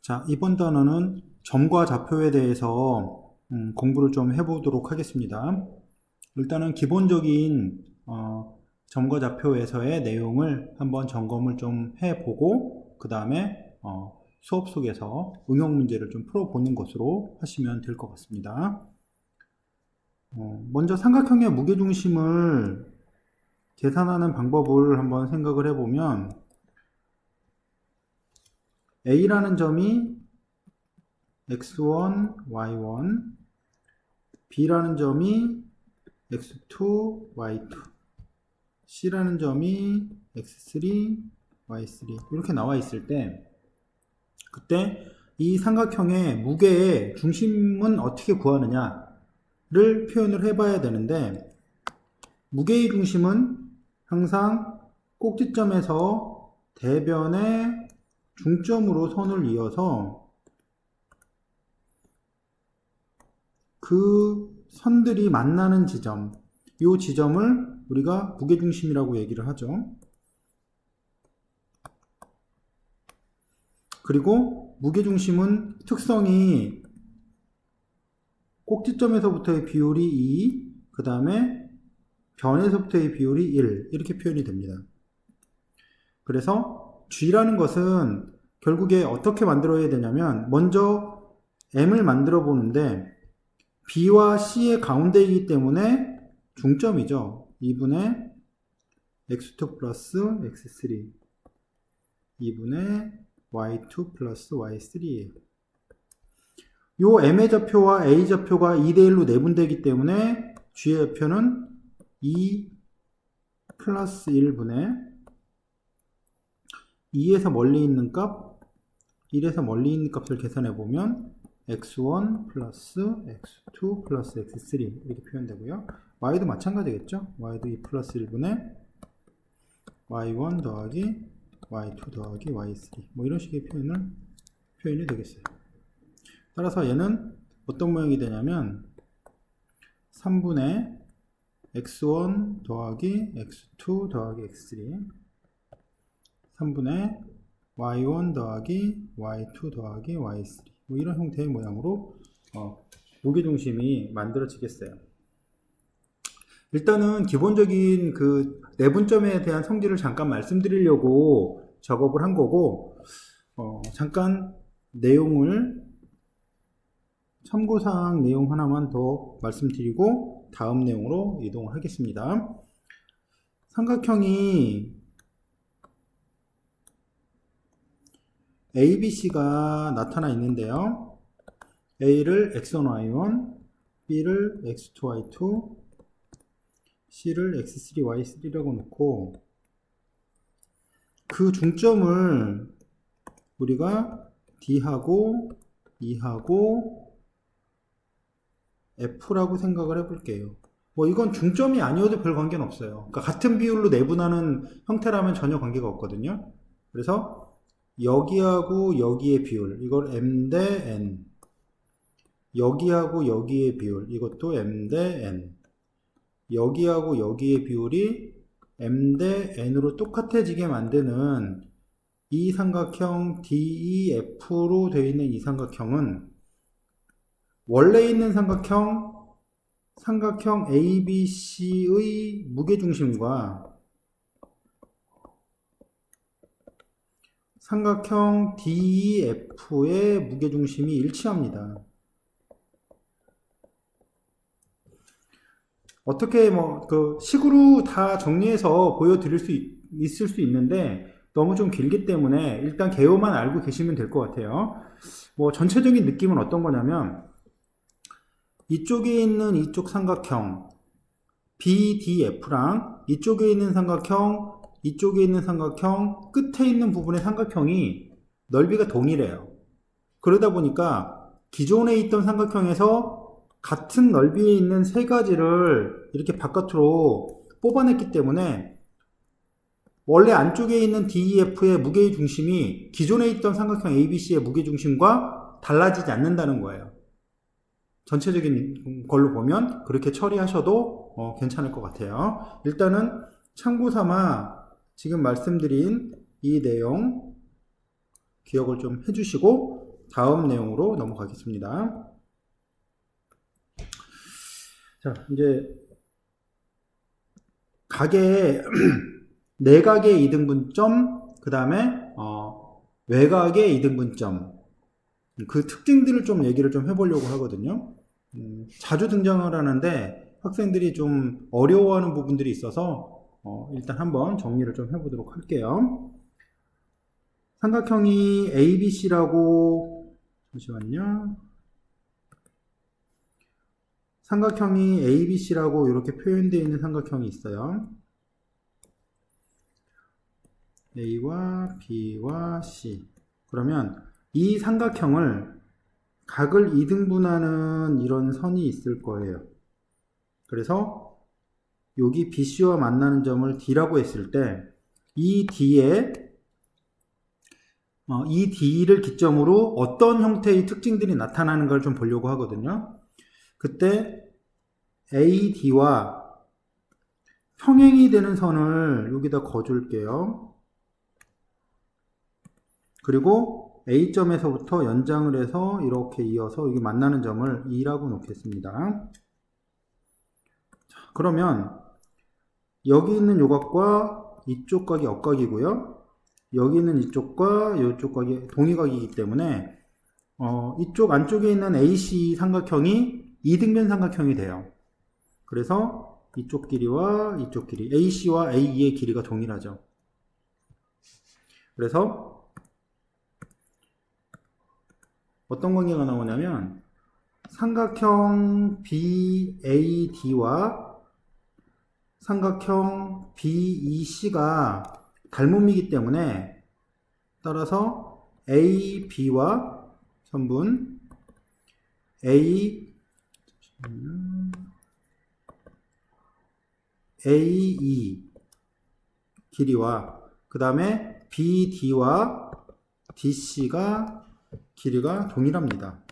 자, 이번 단어는 점과 좌표에 대해서 공부를 좀 해보도록 하겠습니다. 일단은 기본적인 점과 좌표에서의 내용을 한번 점검을 좀 해보고 그 다음에 수업 속에서 응용 문제를 좀 풀어보는 것으로 하시면 될 것 같습니다. 먼저 삼각형의 무게중심을 계산하는 방법을 한번 생각을 해보면 A라는 점이 x1, y1, B라는 점이 x2, y2, C라는 점이 x3, y3 이렇게 나와 있을 때 그때 이 삼각형의 무게의 중심은 어떻게 구하느냐를 표현을 해봐야 되는데 무게의 중심은 항상 꼭지점에서 대변의 중점으로 선을 이어서 그 선들이 만나는 지점, 이 지점을 우리가 무게중심이라고 얘기를 하죠. 그리고 무게중심은 특성이 꼭지점에서부터의 비율이 2, 그 다음에 변에서부터의 비율이 1 이렇게 표현이 됩니다. 그래서 G라는 것은 결국에 어떻게 만들어야 되냐면 먼저 M을 만들어 보는데 B와 C의 가운데이기 때문에 중점이죠. 2분의 x2 플러스 x3 2분의 y2 플러스 y3예요. 요 M의 좌표와 A 좌표가 2대1로 내분되기 때문에 G의 좌표는 2 플러스 1분의 2에서 멀리 있는 값, 1에서 멀리 있는 값을 계산해 보면 x1 플러스 x2 플러스 x3 이렇게 표현되고요. y도 마찬가지겠죠. y도 2 플러스 1분의 y1 더하기 y2 더하기 y3 뭐 이런 식의 표현이 되겠어요. 따라서 얘는 어떤 모양이 되냐면 3분의 x1 더하기 x2 더하기 x3 3분의 y1 더하기 y2 더하기 y3 뭐 이런 형태의 모양으로 무게중심이 만들어지겠어요. 일단은 기본적인 그 내분점에 대한 성질을 잠깐 말씀드리려고 작업을 한 거고 잠깐 내용을 참고사항 내용 하나만 더 말씀드리고 다음 내용으로 이동을 하겠습니다. 삼각형이 ABC가 나타나 있는데요. A를 x1, y1, B를 x2, y2, C를 x3, y3라고 놓고 그 중점을 우리가 D하고 E하고 F라고 생각을 해볼게요. 뭐 이건 중점이 아니어도 별 관계는 없어요. 그러니까 같은 비율로 내분하는 형태라면 전혀 관계가 없거든요. 그래서 여기하고 여기의 비율 이걸 m 대 n, 여기하고 여기의 비율 이것도 m 대 n, 여기하고 여기의 비율이 m 대 n으로 똑같아지게 만드는 이 삼각형 DEF로 되어 있는 이 삼각형은 원래 있는 삼각형 ABC의 무게중심과 삼각형 DEF의 무게중심이 일치합니다. 어떻게 그 식으로 다 정리해서 보여드릴 수 있을 수 있는데 너무 좀 길기 때문에 일단 개요만 알고 계시면 될 것 같아요. 뭐 전체적인 느낌은 어떤 거냐면 이쪽에 있는 이쪽 삼각형 BDF랑 이쪽에 있는 삼각형 이쪽에 있는 삼각형 끝에 있는 부분의 삼각형이 넓이가 동일해요. 그러다 보니까 기존에 있던 삼각형에서 같은 넓이에 있는 세 가지를 이렇게 바깥으로 뽑아냈기 때문에 원래 안쪽에 있는 DEF의 무게의 중심이 기존에 있던 삼각형 ABC의 무게중심과 달라지지 않는다는 거예요. 전체적인 걸로 보면 그렇게 처리하셔도 괜찮을 것 같아요. 일단은 참고삼아 지금 말씀드린 이 내용 기억을 좀 해주시고 다음 내용으로 넘어가겠습니다. 자, 이제 가게의 내각의 이등분점, 그 다음에 외곽의 이등분점, 그 특징들을 좀 얘기를 좀 해보려고 하거든요. 자주 등장을 하는데 학생들이 좀 어려워하는 부분들이 있어서 일단 한번 정리를 좀 해보도록 할게요. 삼각형이 ABC라고, 잠시만요. 삼각형이 ABC라고 이렇게 표현되어 있는 삼각형이 있어요. A와 B와 C. 그러면 이 삼각형을 각을 2등분하는 이런 선이 있을 거예요. 그래서 여기 BC와 만나는 점을 D라고 했을 때 이 D를 기점으로 어떤 형태의 특징들이 나타나는 걸 좀 보려고 하거든요. 그때 AD와 평행이 되는 선을 여기다 그어줄게요. 그리고 A점에서부터 연장을 해서 이렇게 이어서 여기 만나는 점을 E라고 놓겠습니다. 자, 그러면 여기 있는 요각과 이쪽 각이 억각이고요. 여기 있는 이쪽과 이쪽 각이 동의각이기 때문에 이쪽 안쪽에 있는 AC 삼각형이 이등변 삼각형이 돼요. 그래서 이쪽 길이와 이쪽 길이, AC와 AE의 길이가 동일하죠. 그래서 어떤 관계가 나오냐면 삼각형 BAD와 삼각형 BEC가 닮음이기 때문에 따라서 AB와 선분 AE 길이와 그 다음에 BD와 DC가 길이가 동일합니다.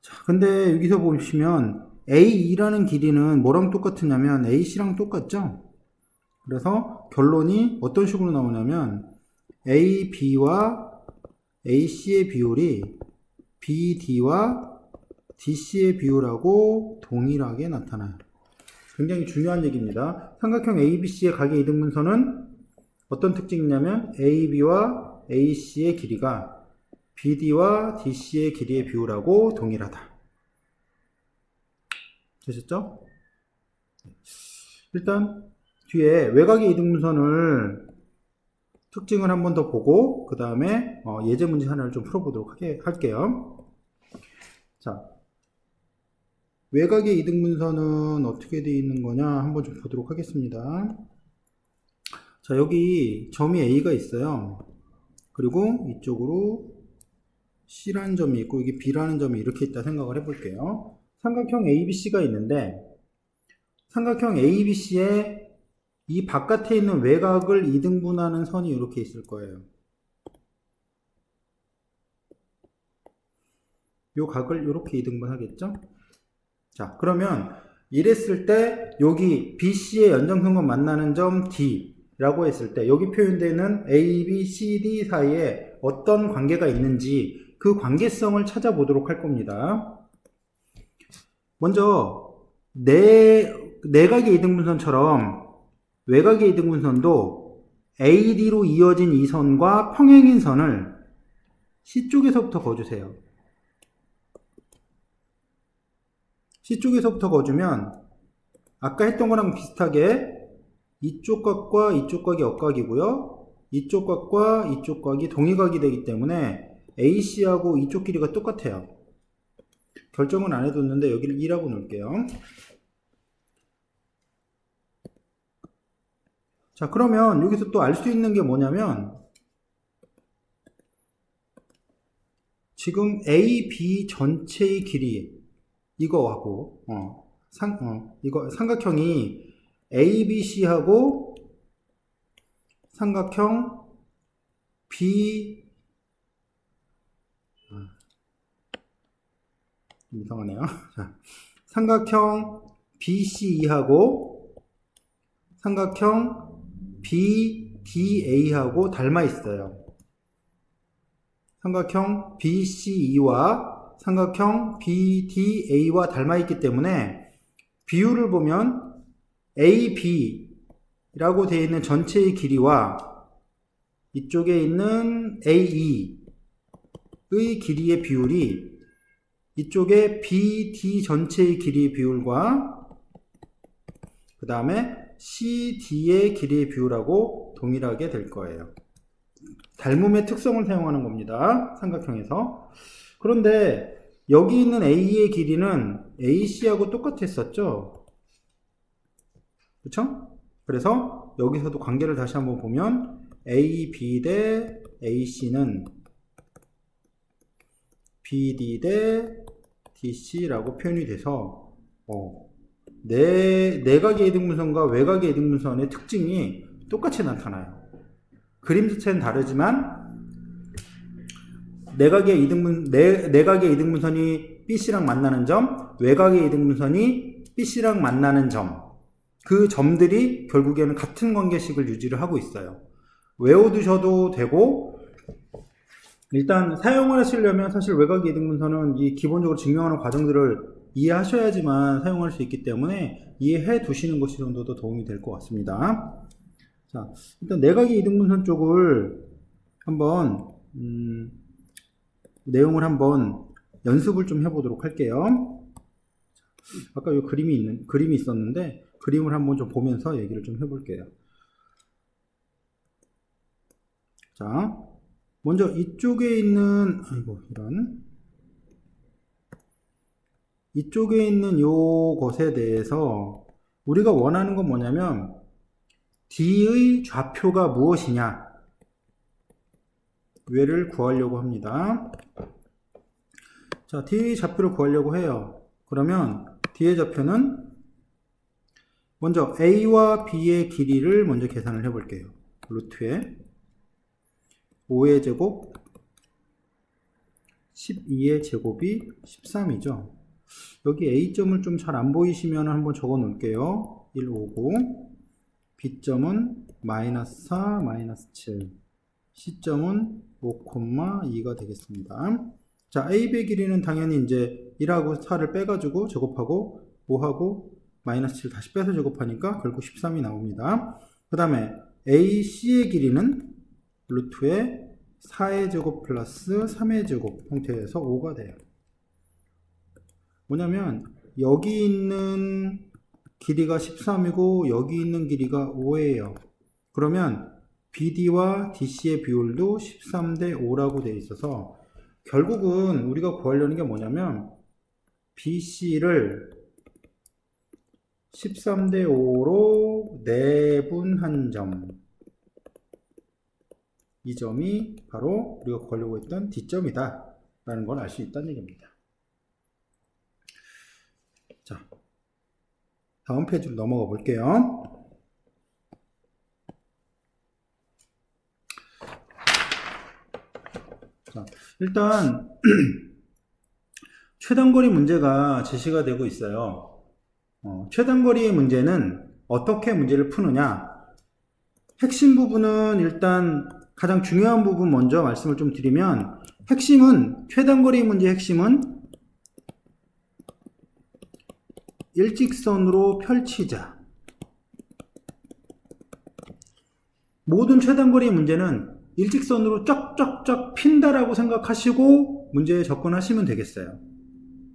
자, 근데 여기서 보시면 AE라는 길이는 뭐랑 똑같으냐면 AC랑 똑같죠? 그래서 결론이 어떤 식으로 나오냐면 AB와 AC의 비율이 BD와 DC의 비율하고 동일하게 나타나요. 굉장히 중요한 얘기입니다. 삼각형 ABC의 각의 이등분선은 어떤 특징이냐면 AB와 AC의 길이가 BD와 DC의 길이의 비율하고 동일하다. 되셨죠? 일단 뒤에 외곽의 이등분선을 특징을 한 번 더 보고 그 다음에 예제 문제 하나를 좀 풀어보도록 할게요. 자, 외곽의 이등분선은 어떻게 되어 있는 거냐 한번 좀 보도록 하겠습니다. 자, 여기 점이 A가 있어요. 그리고 이쪽으로 C라는 점이 있고 여기 B라는 점이 이렇게 있다 생각을 해볼게요. 삼각형 ABC가 있는데 삼각형 ABC에 이 바깥에 있는 외곽을 2등분하는 선이 이렇게 있을 거예요. 이 각을 이렇게 2등분 하겠죠? 자, 그러면 이랬을 때 여기 BC의 연장선과 만나는 점 D라고 했을 때 여기 표현되는 A, B, C, D 사이에 어떤 관계가 있는지 그 관계성을 찾아보도록 할 겁니다. 먼저 내각의 이등분선처럼 외곽의 이등분선도 AD로 이어진 이 선과 평행인 선을 C쪽에서부터 그어주세요. C쪽에서부터 그어주면 아까 했던 거랑 비슷하게 이쪽 각과 이쪽 각이 억각이고요. 이쪽 각과 이쪽 각이 동의각이 되기 때문에 AC하고 이쪽 길이가 똑같아요. 결정은 안 해뒀는데 여기를 2라고 놓을게요. 자, 그러면 여기서 또 알 수 있는 게 뭐냐면 지금 A, B 전체의 길이 이거하고 이거 삼각형이 ABC하고 삼각형 B 이상하네요. 자, 삼각형 BCE하고 삼각형 BDA하고 닮아 있어요. 삼각형 BCE와 삼각형 BDA와 닮아 있기 때문에 비율을 보면 AB라고 되어 있는 전체의 길이와 이쪽에 있는 AE의 길이의 비율이 이쪽에 BD 전체의 길이의 비율과 그 다음에 CD의 길이의 비율하고 동일하게 될 거예요. 닮음의 특성을 사용하는 겁니다. 삼각형에서. 그런데 여기 있는 A의 길이는 AC하고 똑같았었죠. 그쵸? 그래서 여기서도 관계를 다시 한번 보면 AB 대 AC는 BD 대 DC라고 표현이 돼서 내각의 이등분선과 외각의 이등분선의 특징이 똑같이 나타나요. 그림 자체는 다르지만 내각의 이등분선이 BC랑 만나는 점, 외각의 이등분선이 BC랑 만나는 점, 그 점들이 결국에는 같은 관계식을 유지를 하고 있어요. 외워두셔도 되고, 일단 사용을 하시려면 사실 외곽의 이등분선은 이 기본적으로 증명하는 과정들을 이해하셔야지만 사용할 수 있기 때문에 이해해 두시는 것이 정도도 도움이 될 것 같습니다. 자, 일단 내각의 이등분선 쪽을 한번 내용을 한번 연습을 좀 해보도록 할게요. 아까 이 그림이 있었는데 그림을 한번 좀 보면서 얘기를 좀 해볼게요. 자, 먼저 이쪽에 있는 이쪽에 있는 요것에 대해서 우리가 원하는 건 뭐냐면 D의 좌표가 무엇이냐 를 구하려고 합니다. 자, D의 좌표를 구하려고 해요. 그러면 D의 좌표는 먼저 A와 B의 길이를 먼저 계산을 해볼게요. 루트에 5의 제곱 12의 제곱이 13이죠. 여기 A점을 좀 잘 안 보이시면 한번 적어 놓을게요. 1, 5고 B점은 마이너스 4, 마이너스 7 C점은 5,2가 되겠습니다. 자, AB의 길이는 당연히 이제 1하고 4를 빼가지고 제곱하고 5하고 마이너스 7 다시 빼서 제곱하니까 결국 13이 나옵니다. 그 다음에 AC의 길이는 루트에 4의 제곱 플러스 3의 제곱 형태에서 5가 돼요. 뭐냐면 여기 있는 길이가 13이고 여기 있는 길이가 5예요. 그러면 BD와 DC의 비율도 13대 5라고 되어 있어서 결국은 우리가 구하려는 게 뭐냐면 BC를 13대 5로 내분한 점, 이 점이 바로 우리가 구하려고 했던 D점이다 라는 걸 알 수 있다는 얘기입니다. 자, 다음 페이지로 넘어가 볼게요. 자, 일단 최단거리 문제가 제시가 되고 있어요. 최단거리의 문제는 어떻게 문제를 푸느냐, 핵심 부분은 일단 가장 중요한 부분 먼저 말씀을 좀 드리면, 핵심은 최단거리 문제의 핵심은 일직선으로 펼치자. 모든 최단거리 문제는 일직선으로 쫙쫙쫙 핀다라고 생각하시고 문제에 접근하시면 되겠어요.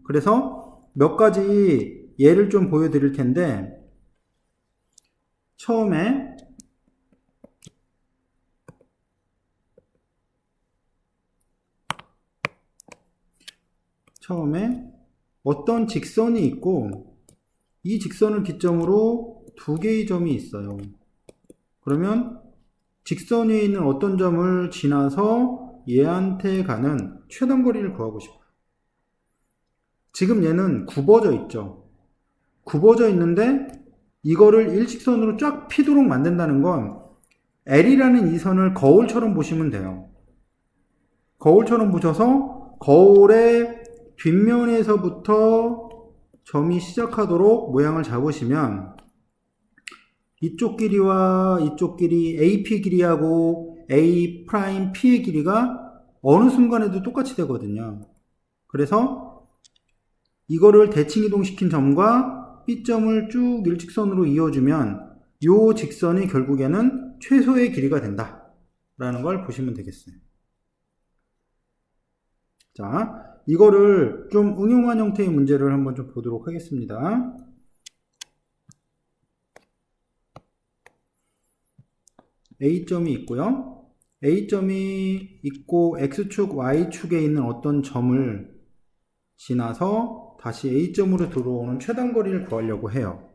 그래서 몇 가지 예를 좀 보여드릴 텐데, 처음에 어떤 직선이 있고 이 직선을 기점으로 두 개의 점이 있어요. 그러면 직선 위에 있는 어떤 점을 지나서 얘한테 가는 최단거리를 구하고 싶어요. 지금 얘는 굽어져 있죠. 굽어져 있는데 이거를 일직선으로 쫙 피도록 만든다는 건 L이라는 이 선을 거울처럼 보시면 돼요. 거울처럼 보셔서 거울의 뒷면에서부터 점이 시작하도록 모양을 잡으시면 이쪽 길이와 이쪽 길이 AP 길이하고 A 프라임 P의 길이가 어느 순간에도 똑같이 되거든요. 그래서 이거를 대칭 이동시킨 점과 B점을 쭉 일직선으로 이어주면 이 직선이 결국에는 최소의 길이가 된다 라는 걸 보시면 되겠어요. 자, 이거를 좀 응용한 형태의 문제를 한번 좀 보도록 하겠습니다. A점이 있고요. A점이 있고 X축, Y축에 있는 어떤 점을 지나서 다시 A점으로 들어오는 최단거리를 구하려고 해요.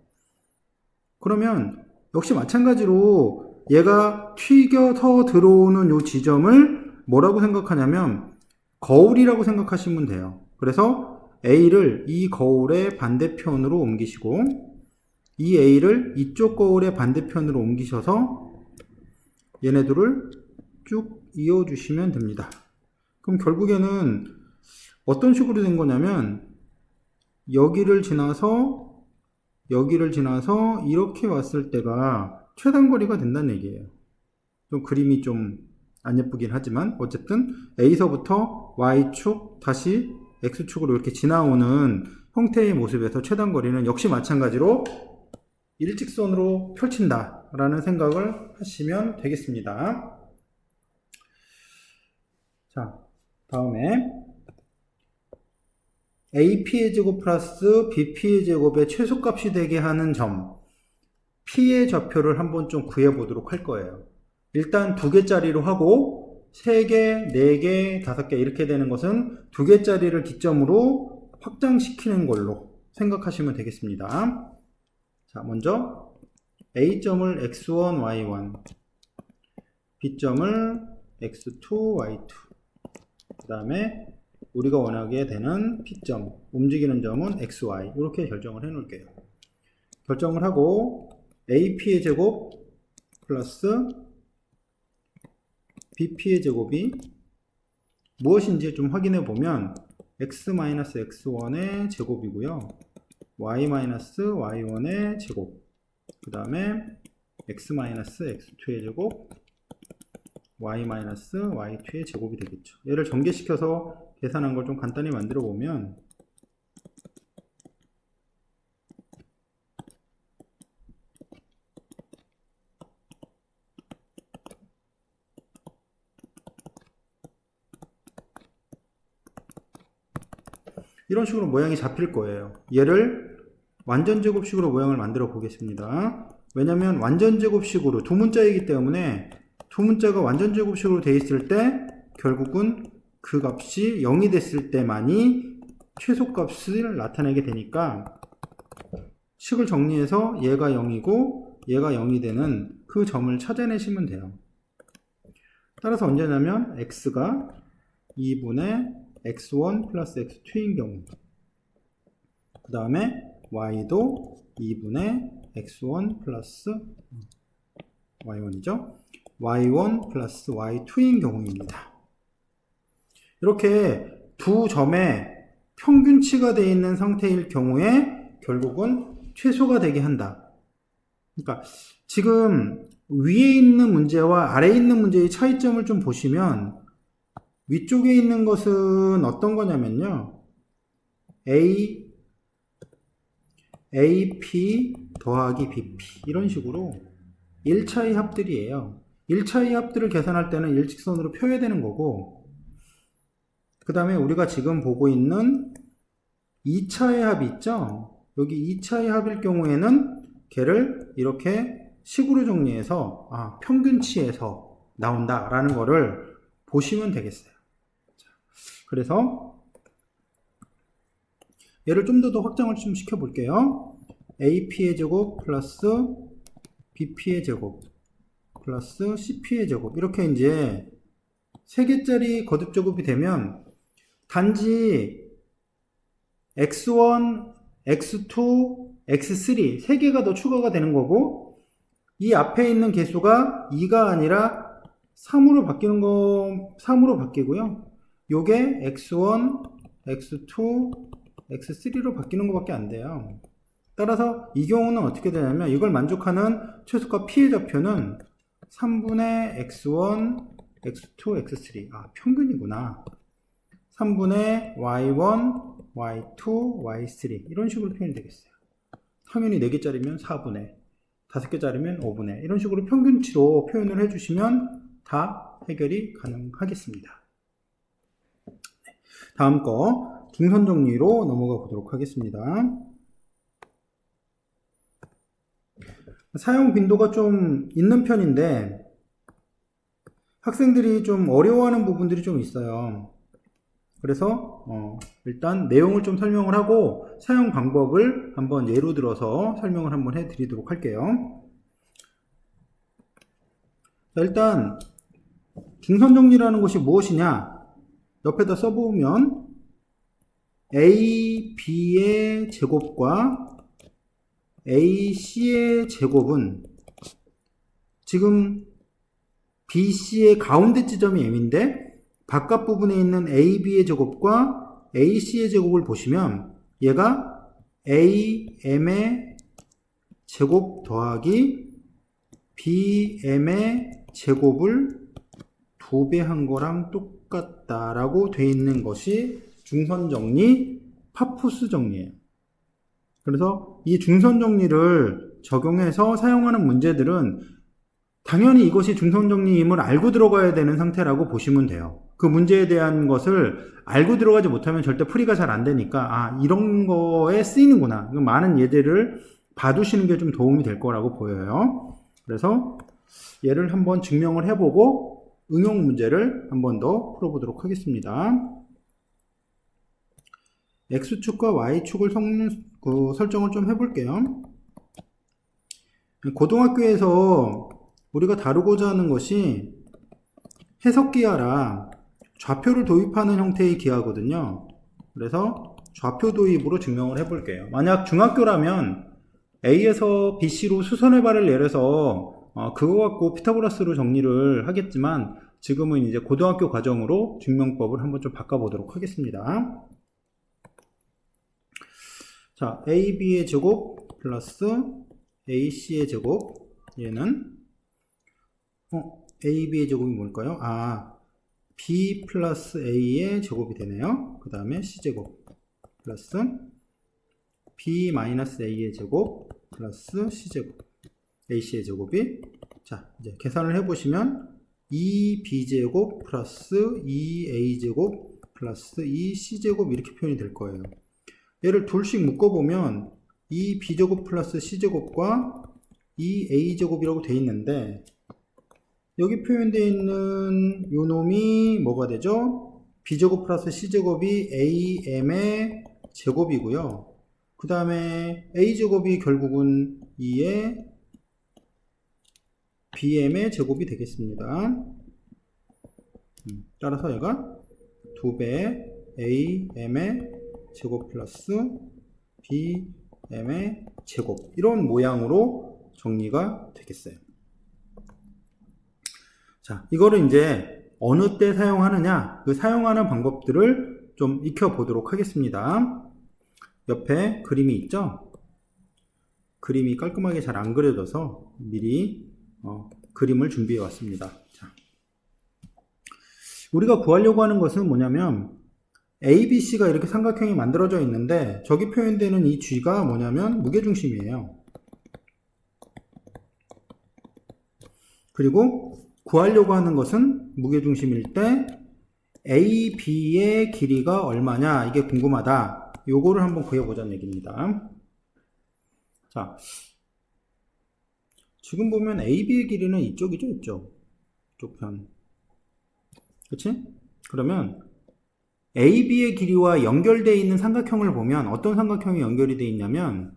그러면 역시 마찬가지로 얘가 튀겨서 들어오는 이 지점을 뭐라고 생각하냐면 거울이라고 생각하시면 돼요. 그래서 A를 이 거울의 반대편으로 옮기시고 이 A를 이쪽 거울의 반대편으로 옮기셔서 얘네들을 쭉 이어주시면 됩니다. 그럼 결국에는 어떤 식으로 된 거냐면 여기를 지나서 이렇게 왔을 때가 최단거리가 된다는 얘기예요. 좀 그림이 좀 안 예쁘긴 하지만 어쨌든 A서부터 Y축 다시 X축으로 이렇게 지나오는 형태의 모습에서 최단거리는 역시 마찬가지로 일직선으로 펼친다 라는 생각을 하시면 되겠습니다. 자, 다음에 AP의 제곱 플러스 BP의 제곱의 최소값이 되게 하는 점 P의 좌표를 한번 좀 구해보도록 할 거예요. 일단 2개짜리로 하고 3개, 4개, 5개 이렇게 되는 것은 2개짜리를 기점으로 확장시키는 걸로 생각하시면 되겠습니다. 자, 먼저 A점을 x1, y1 B점을 x2, y2 그 다음에 우리가 원하게 되는 P점, 움직이는 점은 xy 이렇게 결정을 해 놓을게요. 결정을 하고 AP의 제곱 플러스 BP의 제곱이 무엇인지 좀 확인해 보면 x-x1의 제곱이고요. y-y1의 제곱 그 다음에 x-x2의 제곱 y-y2의 제곱이 되겠죠. 얘를 전개시켜서 계산한 걸 좀 간단히 만들어 보면 이런 식으로 모양이 잡힐 거예요. 얘를 완전제곱식으로 모양을 만들어 보겠습니다. 왜냐면 완전제곱식으로 두 문자이기 때문에 두 문자가 완전제곱식으로 되어 있을 때 결국은 그 값이 0이 됐을 때만이 최소값을 나타내게 되니까 식을 정리해서 얘가 0이고 얘가 0이 되는 그 점을 찾아내시면 돼요. 따라서 언제냐면 x가 2분의 x1 플러스 x2인 경우 그 다음에 y도 2분의 x1 플러스 y1이죠. y1 플러스 y2인 경우입니다. 이렇게 두 점의 평균치가 되어 있는 상태일 경우에 결국은 최소가 되게 한다. 그러니까 지금 위에 있는 문제와 아래에 있는 문제의 차이점을 좀 보시면 위쪽에 있는 것은 어떤 거냐면요. AP 더하기 BP 이런 식으로 1차의 합들이에요. 1차의 합들을 계산할 때는 일직선으로 펴야 되는 거고 그 다음에 우리가 지금 보고 있는 2차의 합이 있죠. 여기 2차의 합일 경우에는 걔를 이렇게 식으로 정리해서 평균치에서 나온다 라는 거를 보시면 되겠어요. 그래서 얘를 좀 더 확장을 좀 시켜 볼게요. AP의 제곱 플러스 BP의 제곱 플러스 CP의 제곱 이렇게 이제 3개짜리 거듭 제곱이 되면 단지 x1, x2, x3 3개가 더 추가가 되는 거고 이 앞에 있는 개수가 2가 아니라 3으로 바뀌고요. 요게 x1, x2, x3로 바뀌는 것밖에 안 돼요. 따라서 이 경우는 어떻게 되냐면 이걸 만족하는 최소값 P의 좌표는 3분의 x1, x2, x3. 아, 평균이구나. 3분의 y1, y2, y3. 이런 식으로 표현이 되겠어요. 당연히 4개짜리면 4분의, 5개짜리면 5분의. 이런 식으로 평균치로 표현을 해주시면 다 해결이 가능하겠습니다. 다음 거 중선 정리로 넘어가 보도록 하겠습니다. 사용 빈도가 좀 있는 편인데 학생들이 좀 어려워하는 부분들이 좀 있어요. 그래서 일단 내용을 좀 설명을 하고 사용 방법을 한번 예로 들어서 설명을 한번 해 드리도록 할게요. 자, 일단 중선 정리라는 것이 무엇이냐, 옆에다 써보면 A, B의 제곱과 A, C의 제곱은 지금 B, C의 가운데 지점이 M인데 바깥 부분에 있는 A, B의 제곱과 A, C의 제곱을 보시면 얘가 A, M의 제곱 더하기 B, M의 제곱을 2배 한 거랑 똑같다라고 돼 있는 것이 중선 정리, 파푸스 정리예요. 그래서 이 중선 정리를 적용해서 사용하는 문제들은 당연히 이것이 중선 정리임을 알고 들어가야 되는 상태라고 보시면 돼요. 그 문제에 대한 것을 알고 들어가지 못하면 절대 풀이가 잘 안 되니까 아, 이런 거에 쓰이는구나. 많은 예제를 봐두시는 게 좀 도움이 될 거라고 보여요. 그래서 얘를 한번 증명을 해보고 응용 문제를 한번 더 풀어보도록 하겠습니다. X축과 Y축을 설정을 좀 해볼게요. 고등학교에서 우리가 다루고자 하는 것이 해석기하라 좌표를 도입하는 형태의 기하거든요. 그래서 좌표 도입으로 증명을 해볼게요. 만약 중학교라면 A에서 BC로 수선의 발을 내려서 그거 갖고 피타고라스로 정리를 하겠지만 지금은 이제 고등학교 과정으로 증명법을 한번 좀 바꿔보도록 하겠습니다. 자, AB의 제곱 플러스 AC의 제곱, 얘는 AB의 제곱이 뭘까요? 아, B 플러스 A의 제곱이 되네요. 그 다음에 C제곱 플러스 B 마이너스 A의 제곱 플러스 C제곱, AC의 제곱이, 자, 이제 계산을 해보시면 2B제곱 플러스 2A제곱 플러스 2C제곱 이렇게 표현이 될 거예요. 얘를 둘씩 묶어보면 2B제곱 플러스 C제곱과 2A제곱이라고 되어 있는데 여기 표현되어 있는 요 놈이 뭐가 되죠? B제곱 플러스 C제곱이 AM의 제곱이고요. 그 다음에 A제곱이 결국은 2의 BM의 제곱이 되겠습니다. 따라서 얘가 2배 AM의 제곱 플러스 BM의 제곱, 이런 모양으로 정리가 되겠어요. 자, 이거를 이제 어느 때 사용하느냐, 그 사용하는 방법들을 좀 익혀보도록 하겠습니다. 옆에 그림이 있죠? 그림이 깔끔하게 잘 안 그려져서 미리 그림을 준비해 왔습니다. 자, 우리가 구하려고 하는 것은 뭐냐면 ABC가 이렇게 삼각형이 만들어져 있는데 저기 표현되는 이 G가 뭐냐면 무게중심이에요. 그리고 구하려고 하는 것은 무게중심일 때 AB의 길이가 얼마냐, 이게 궁금하다. 요거를 한번 구해보자는 얘기입니다. 자, 지금 보면 AB의 길이는 이쪽이죠, 이쪽. 이쪽 편. 그치? 그러면 AB의 길이와 연결되어 있는 삼각형을 보면 어떤 삼각형이 연결이 되어 있냐면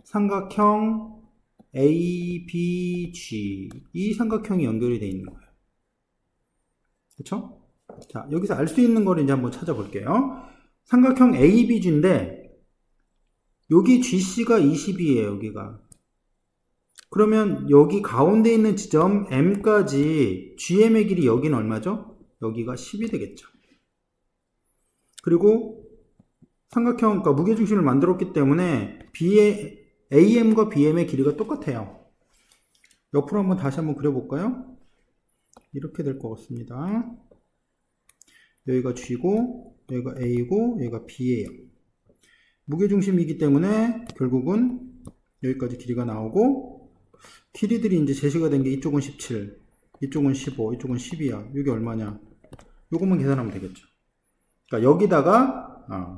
삼각형 ABG, 이 삼각형이 연결이 되어 있는 거예요. 그쵸? 자, 여기서 알 수 있는 거를 이제 한번 찾아볼게요. 삼각형 ABG인데 여기 GC가 20이에요, 여기가. 그러면 여기 가운데 있는 지점 M까지 GM의 길이 여기는 얼마죠? 여기가 10이 되겠죠. 그리고 삼각형, 그러니까 무게중심을 만들었기 때문에 AM과 BM의 길이가 똑같아요. 옆으로 다시 한번 그려볼까요? 이렇게 될 것 같습니다. 여기가 G고 여기가 A고 여기가 B예요. 무게중심이기 때문에 결국은 여기까지 길이가 나오고, 길이들이 이제 제시가 된 게 이쪽은 17, 이쪽은 15, 이쪽은 12야. 이게 얼마냐? 요것만 계산하면 되겠죠. 그러니까 여기다가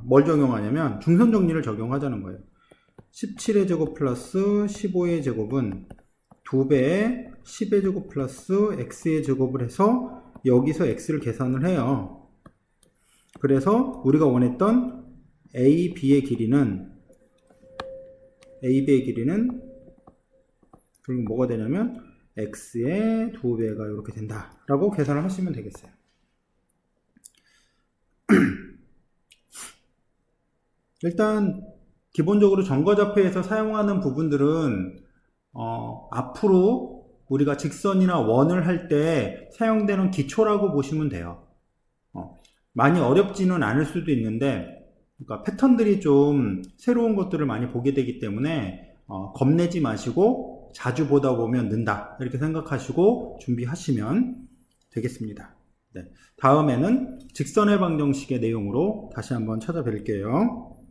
뭘 적용하냐면 중선 정리를 적용하자는 거예요. 17의 제곱 플러스 15의 제곱은 2배의 10의 제곱 플러스 x의 제곱을 해서 여기서 x를 계산을 해요. 그래서 우리가 원했던 AB의 길이는 결국 뭐가 되냐면 x의 2배가 이렇게 된다 라고 계산을 하시면 되겠어요. 일단 기본적으로 정거좌표에서 사용하는 부분들은 앞으로 우리가 직선이나 원을 할 때 사용되는 기초라고 보시면 돼요. 많이 어렵지는 않을 수도 있는데, 그러니까 패턴들이 좀 새로운 것들을 많이 보게 되기 때문에 겁내지 마시고 자주 보다 보면 는다 이렇게 생각하시고 준비하시면 되겠습니다. 네, 다음에는 직선의 방정식의 내용으로 다시 한번 찾아뵐게요.